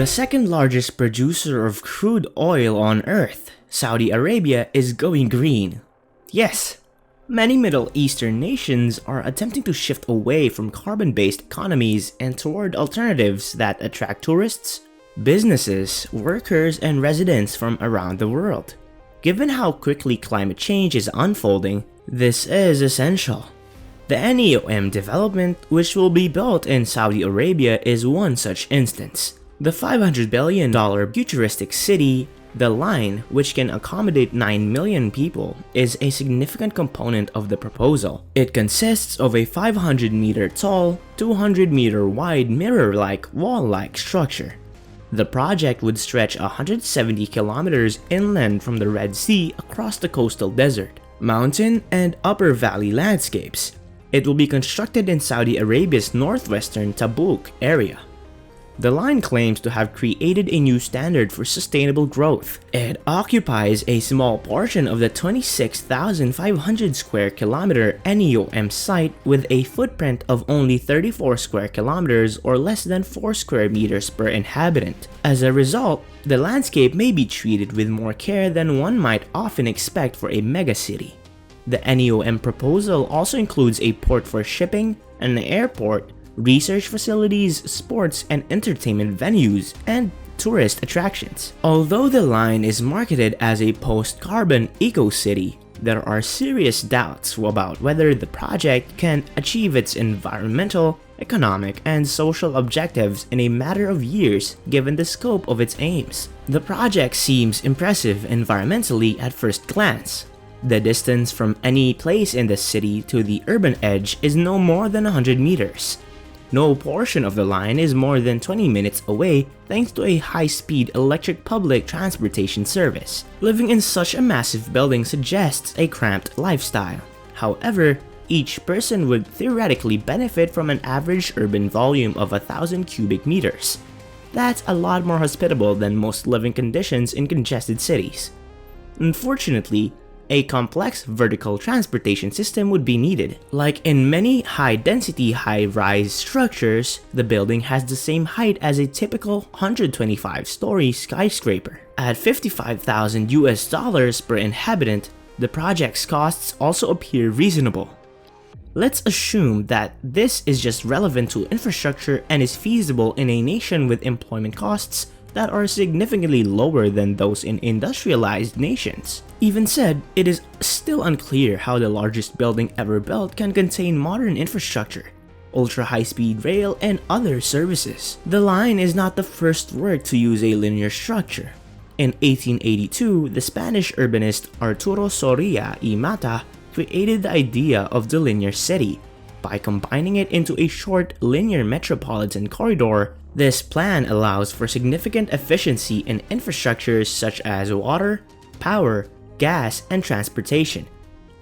The second largest producer of crude oil on Earth, Saudi Arabia is going green. Yes, many Middle Eastern nations are attempting to shift away from carbon-based economies and toward alternatives that attract tourists, businesses, workers, and residents from around the world. Given how quickly climate change is unfolding, this is essential. The Neom development, which will be built in Saudi Arabia, is one such instance. The $500 billion futuristic city, The Line, which can accommodate 9 million people, is a significant component of the proposal. It consists of a 500-meter tall, 200-meter wide mirror-like, wall-like structure. The project would stretch 170 kilometers inland from the Red Sea across the coastal desert, mountain, and upper valley landscapes. It will be constructed in Saudi Arabia's northwestern Tabuk area. The line claims to have created a new standard for sustainable growth. It occupies a small portion of the 26,500 square kilometer Neom site with a footprint of only 34 square kilometers or less than 4 square meters per inhabitant. As a result, the landscape may be treated with more care than one might often expect for a megacity. The Neom proposal also includes a port for shipping, an airport, research facilities, sports and entertainment venues, and tourist attractions. Although the line is marketed as a post-carbon eco-city, there are serious doubts about whether the project can achieve its environmental, economic, and social objectives in a matter of years given the scope of its aims. The project seems impressive environmentally at first glance. The distance from any place in the city to the urban edge is no more than 100 meters. No portion of the line is more than 20 minutes away thanks to a high-speed electric public transportation service. Living in such a massive building suggests a cramped lifestyle. However, each person would theoretically benefit from an average urban volume of 1,000 cubic meters. That's a lot more hospitable than most living conditions in congested cities. Unfortunately, a complex vertical transportation system would be needed. Like in many high-density high-rise structures, the building has the same height as a typical 125-story skyscraper. At $55,000 per inhabitant, the project's costs also appear reasonable. Let's assume that this is just relevant to infrastructure and is feasible in a nation with employment costs that are significantly lower than those in industrialized nations. Even said, it is still unclear how the largest building ever built can contain modern infrastructure, ultra-high-speed rail, and other services. The line is not the first work to use a linear structure. In 1882, the Spanish urbanist Arturo Soria y Mata created the idea of the linear city by combining it into a short linear metropolitan corridor. This plan allows for significant efficiency in infrastructures such as water, power, gas, and transportation.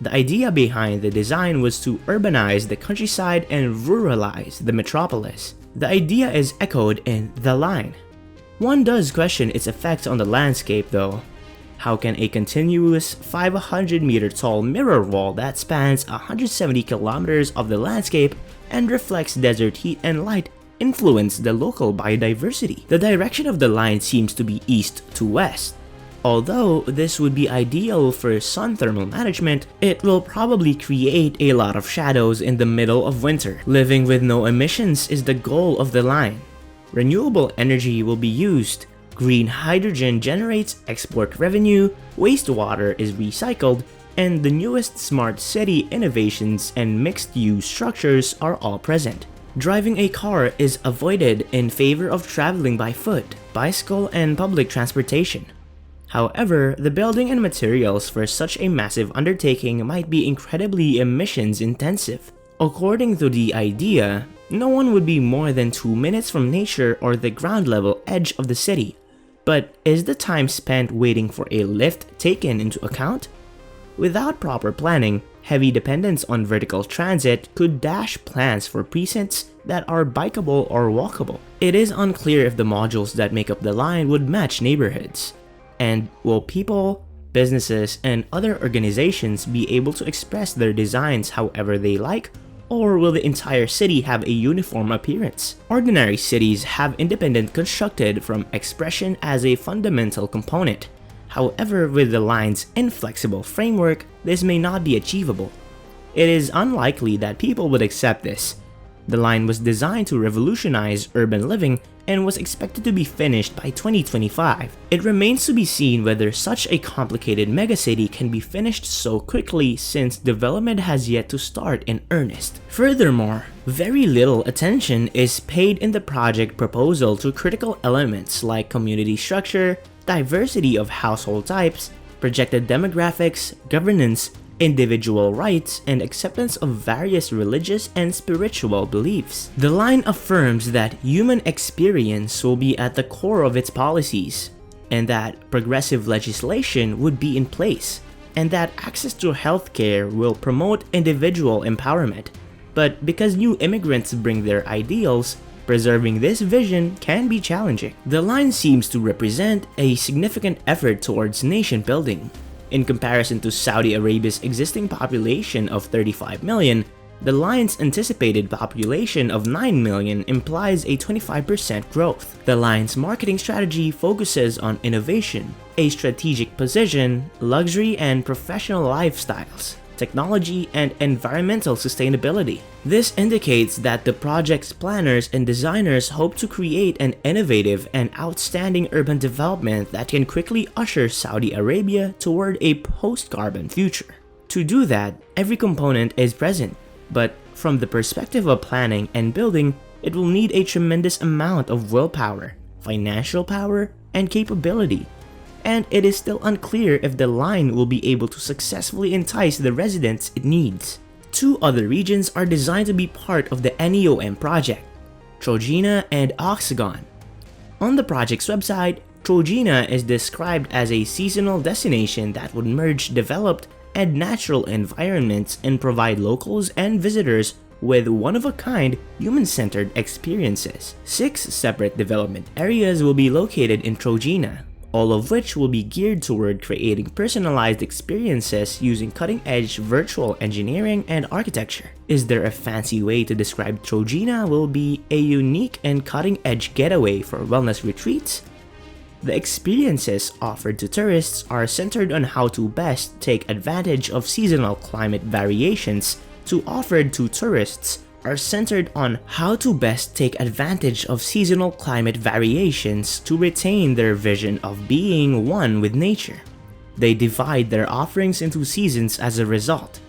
The idea behind the design was to urbanize the countryside and ruralize the metropolis. The idea is echoed in The Line. One does question its effects on the landscape though. How can a continuous 500-meter tall mirror wall that spans 170 kilometers of the landscape and reflects desert heat and light influence the local biodiversity? The direction of the line seems to be east to west. Although this would be ideal for sun thermal management, it will probably create a lot of shadows in the middle of winter. Living with no emissions is the goal of the line. Renewable energy will be used, green hydrogen generates export revenue, wastewater is recycled, and the newest smart city innovations and mixed-use structures are all present. Driving a car is avoided in favor of traveling by foot, bicycle, and public transportation. However, the building and materials for such a massive undertaking might be incredibly emissions intensive. According to the idea, no one would be more than 2 minutes from nature or the ground level edge of the city. But is the time spent waiting for a lift taken into account? Without proper planning, heavy dependence on vertical transit could dash plans for precincts that are bikeable or walkable. It is unclear if the modules that make up the line would match neighborhoods. And will people, businesses, and other organizations be able to express their designs however they like, Or will the entire city have a uniform appearance? Ordinary cities have independent constructed from expression as a fundamental component. However, with the line's inflexible framework, this may not be achievable. It is unlikely that people would accept this. The line was designed to revolutionize urban living and was expected to be finished by 2025. It remains to be seen whether such a complicated megacity can be finished so quickly since development has yet to start in earnest. Furthermore, very little attention is paid in the project proposal to critical elements like community structure, diversity of household types, projected demographics, governance, individual rights, and acceptance of various religious and spiritual beliefs. The line affirms that human experience will be at the core of its policies, and that progressive legislation would be in place, and that access to healthcare will promote individual empowerment. But because new immigrants bring their ideals, preserving this vision can be challenging. The line seems to represent a significant effort towards nation building. In comparison to Saudi Arabia's existing population of 35 million, the line's anticipated population of 9 million implies a 25% growth. The line's marketing strategy focuses on innovation, a strategic position, luxury and professional lifestyles, technology, and environmental sustainability. This indicates that the project's planners and designers hope to create an innovative and outstanding urban development that can quickly usher Saudi Arabia toward a post-carbon future. To do that, every component is present, but from the perspective of planning and building, it will need a tremendous amount of willpower, financial power, and capability. And it is still unclear if the line will be able to successfully entice the residents it needs. Two other regions are designed to be part of the Neom project, Trojena and Oxagon. On the project's website, Trojena is described as a seasonal destination that would merge developed and natural environments and provide locals and visitors with one-of-a-kind, human-centered experiences. 6 separate development areas will be located in Trojena, all of which will be geared toward creating personalized experiences using cutting-edge virtual engineering and architecture. Is there a fancy way to describe Trojena will be a unique and cutting-edge getaway for wellness retreats? The experiences offered to tourists are centered on how to best take advantage of seasonal climate variations offered to tourists are centered on how to best take advantage of seasonal climate variations to retain their vision of being one with nature. They divide their offerings into seasons as a result.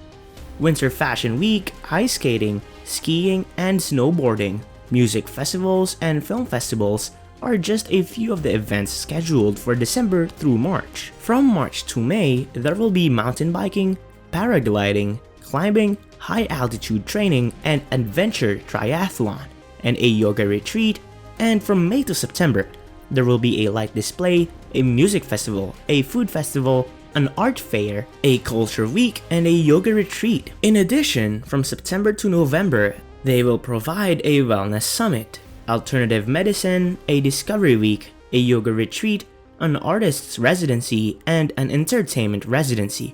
Winter Fashion Week, ice skating, skiing, and snowboarding, music festivals, and film festivals are just a few of the events scheduled for December through March. From March to May, there will be mountain biking, paragliding, climbing, high-altitude training, and adventure triathlon, and a yoga retreat, and from May to September, there will be a light display, a music festival, a food festival, an art fair, a culture week, and a yoga retreat. In addition, from September to November, they will provide a wellness summit, alternative medicine, a discovery week, a yoga retreat, an artist's residency, and an entertainment residency.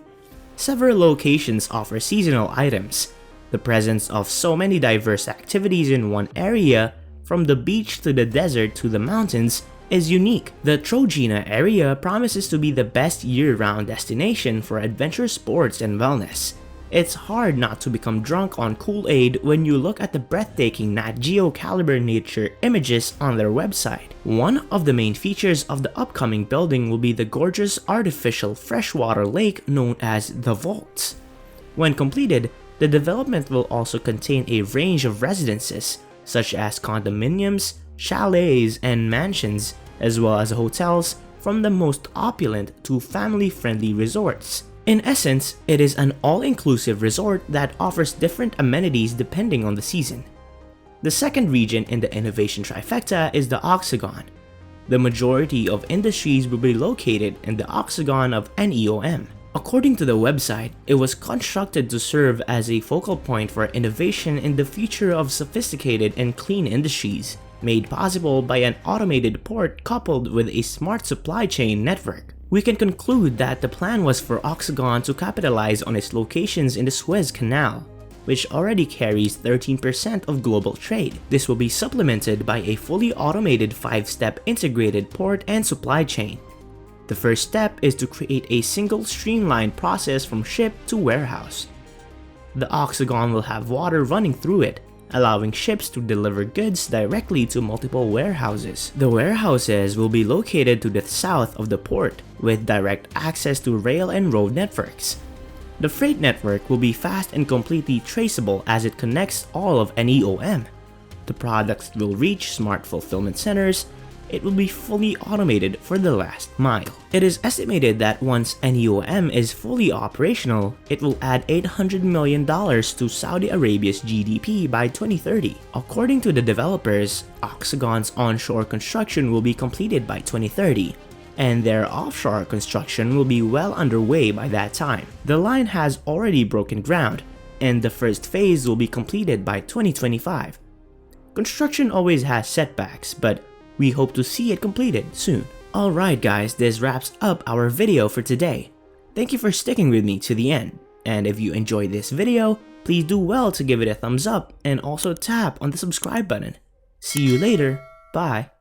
Several locations offer seasonal items. The presence of so many diverse activities in one area, from the beach to the desert to the mountains, is unique. The Trojena area promises to be the best year-round destination for adventure sports and wellness. It's hard not to become drunk on Kool-Aid when you look at the breathtaking Nat Geo caliber nature images on their website. One of the main features of the upcoming building will be the gorgeous artificial freshwater lake known as the Vaults. When completed, the development will also contain a range of residences, such as condominiums, chalets, and mansions, as well as hotels, from the most opulent to family-friendly resorts. In essence, it is an all-inclusive resort that offers different amenities depending on the season. The second region in the innovation trifecta is the Oxagon. The majority of industries will be located in the Oxagon of Neom. According to the website, it was constructed to serve as a focal point for innovation in the future of sophisticated and clean industries, made possible by an automated port coupled with a smart supply chain network. We can conclude that the plan was for Oxagon to capitalize on its locations in the Suez Canal, which already carries 13% of global trade. This will be supplemented by a fully automated 5-step integrated port and supply chain. The first step is to create a single streamlined process from ship to warehouse. The octagon will have water running through it, allowing ships to deliver goods directly to multiple warehouses. The warehouses will be located to the south of the port, with direct access to rail and road networks. The freight network will be fast and completely traceable as it connects all of Neom. The products will reach smart fulfillment centers. It will be fully automated for the last mile. It is estimated that once Neom is fully operational, it will add $800 million to Saudi Arabia's GDP by 2030. According to the developers, Octagon's onshore construction will be completed by 2030, and their offshore construction will be well underway by that time. The line has already broken ground, and the first phase will be completed by 2025. Construction always has setbacks, but we hope to see it completed soon. Alright guys, this wraps up our video for today. Thank you for sticking with me to the end, and if you enjoyed this video, please do well to give it a thumbs up and also tap on the subscribe button. See you later, bye.